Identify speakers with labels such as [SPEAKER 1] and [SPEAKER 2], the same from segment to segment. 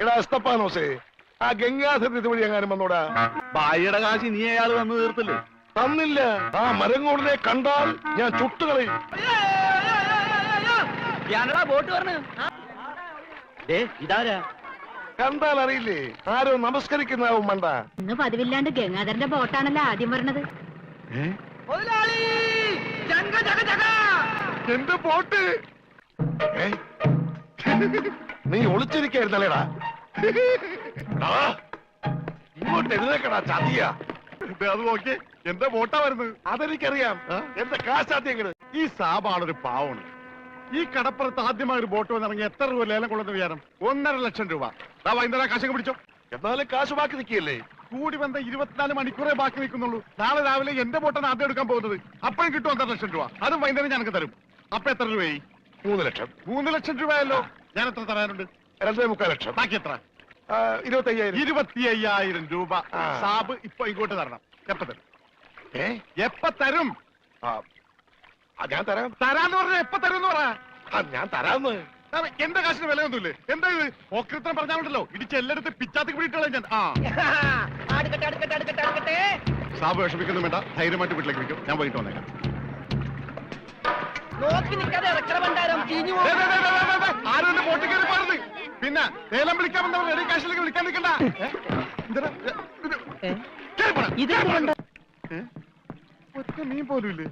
[SPEAKER 1] എടാ എസ്തപ്പാനോസേ, ആ ഗംഗാധരൻ ഇതുവഴി എങ്ങാനും വന്നോടാ.
[SPEAKER 2] ഭായിയുടെ കാശ് നീ അയാൾ വന്ന് തീർത്തില്ലേ?
[SPEAKER 1] തന്നില്ല. ആ മരങ്ങോടിനെ കണ്ടാൽ ഞാൻ ചുട്ടുകളയും.
[SPEAKER 3] ഞാനടാ ബോട്ട് പറഞ്ഞു. ഇതാരാ?
[SPEAKER 1] കണ്ടാൽ അറിയില്ലേ? ആരോ നമസ്കരിക്കുന്നാവും മണ്ട.
[SPEAKER 4] ഇന്ന് പതിവില്ലാണ്ട് ഗംഗാധരന്റെ ബോട്ടാണല്ലോ ആദ്യം പറഞ്ഞത്.
[SPEAKER 1] എന്റെ ബോട്ട് നീ ഒളിച്ചിരിക്കായിരുന്നല്ലേടാ. ഇങ്ങോട്ട് എഴുന്നേക്കടാ ചതിയാ.
[SPEAKER 2] അത് നോക്കി എന്റെ ബോട്ടാ വരുന്നത്.
[SPEAKER 1] അതെനിക്കറിയാം. എന്റെ കാശാദ്യം.
[SPEAKER 2] ഈ സാബാണൊരു പാവണ്. ഈ കടപ്പുറത്ത് ആദ്യമായി ഒരു ബോട്ട് വന്നിറങ്ങി എത്ര രൂപ ലേലം കൊള്ളുന്ന വിചാരം? 1.5 ലക്ഷം രൂപ. വൈകുന്നേരം കാശൊക്കെ പിടിച്ചോ.
[SPEAKER 1] എന്നാലും കാശ് ബാക്കി നിൽക്കിയല്ലേ?
[SPEAKER 2] കൂടി വന്ന 24 മണിക്കൂറേ ബാക്കി നിൽക്കുന്നുള്ളൂ. നാളെ രാവിലെ എന്റെ ബോട്ടാണ് ആദ്യം എടുക്കാൻ പോകുന്നത്. അപ്പോഴും കിട്ടും 1.5 ലക്ഷം രൂപ. അതും വൈകുന്നേരം ഞങ്ങൾക്ക് തരും. അപ്പൊ എത്ര രൂപയായി?
[SPEAKER 1] 3 ലക്ഷം.
[SPEAKER 2] 3 ലക്ഷം രൂപയല്ലോ. ഞാൻ എത്ര തരാനുണ്ട്?
[SPEAKER 1] 2.25 ലക്ഷം.
[SPEAKER 2] ബാക്കി എത്ര?
[SPEAKER 1] 25,000.
[SPEAKER 2] 25,000 രൂപ സാബ് ഇപ്പൊ ഇങ്ങോട്ട് തരണം. എപ്പ തരും? എപ്പ തരും?
[SPEAKER 1] ഞാൻ തരാം.
[SPEAKER 2] തരാന്ന് പറഞ്ഞ എപ്പ തരും എന്ന് പറ.
[SPEAKER 1] ഞാൻ തരാന്ന്.
[SPEAKER 2] എന്റെ കാശിന് വിലയൊന്നുമില്ലേ? എന്താ ഇത്? ഓക്രിത്രം പറഞ്ഞാലുണ്ടല്ലോ ഇടിച്ച് എല്ലായിടത്തും പിച്ചാത്തിക്ക് പിടിയിട്ടുള്ള ഞാൻ. സാബ് വിഷമിക്കൊന്നും വേണ്ട. ധൈര്യമായിട്ട് വീട്ടിലേക്ക് വിളിക്കും. ഞാൻ പോയിട്ട് വന്നേക്കാം. ആരും എന്റെ ബോട്ടിൽ കയറി പാടുന്നത്. പിന്നെ ലേലം വിളിക്കാൻ വന്നവർ റെഡി കാശിലേക്ക് വിളിക്കാൻ നിൽക്കണ്ട. ഒറ്റ മീൻ പോലും ഇല്ലേ?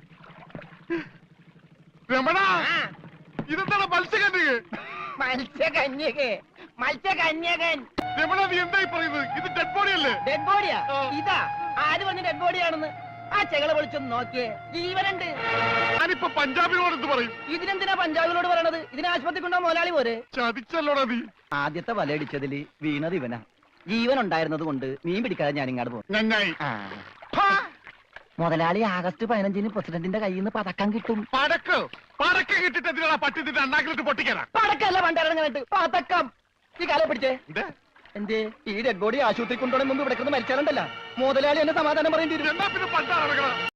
[SPEAKER 2] രമണ, ഇതെന്താണ്
[SPEAKER 3] മത്സ്യകന്യകൻ?
[SPEAKER 2] രമണ, നീ എന്തായി പറയുന്നത്? ഇത് ഡെഡ് ബോഡി അല്ലേ?
[SPEAKER 3] ഡെഡ് ബോഡിയാ? ഇതാ ആര് പറഞ്ഞ ഡെഡ് ബോഡിയാണെന്ന്? ആ ചെകളെ വിളിച്ചൊന്ന് നോക്കിയേ, ജീവനുണ്ട്.
[SPEAKER 2] ഞാനിപ്പോ പഞ്ചാബിനോട് എന്ത് പറയും?
[SPEAKER 3] ഇതിനെന്തിനാ പഞ്ചാബിനോട് പറയണത്? ഇതിന് ആശുപത്രി കൊണ്ടോ മുതലാളി പോരെ?
[SPEAKER 2] ചതിച്ചല്ലോടാ നീ.
[SPEAKER 3] ആദ്യത്തെ വലയടിച്ചതില് വീണത് ഇവനാ. ജീവൻ ഉണ്ടായിരുന്നത് കൊണ്ട് മീൻ പിടിക്കാതെ ഞാൻ ഇങ്ങോട്ട് പോകും.
[SPEAKER 2] നന്നായി.
[SPEAKER 3] മുതലാളി ആഗസ്റ്റ് 15-ന് പ്രസിഡന്റിന്റെ കയ്യിൽ നിന്ന് പതക്കം കിട്ടും.
[SPEAKER 2] പടക്കം കിട്ടിട്ട് എന്തിനാ പട്ടി നിന്റെ അണ്ണാക്കിലിട്ട് പൊട്ടിക്കാനാ?
[SPEAKER 3] പടക്കല്ല പണ്ടിറങ്ങാനായിട്ട് പതക്കം. ഈ കാലം പിടിച്ചേ. എന്തേ ഈ ഡെഡ് ബോഡി ആശുപത്രി കൊണ്ടുപോകണം മുമ്പ് ഇവിടെ മരിച്ചാലുണ്ടല്ല മുതലാളി എന്നെ സമാധാനം പറയേണ്ടി വരും.
[SPEAKER 2] എന്നാ പിന്നെ പണ്ടാ നടക്കണം.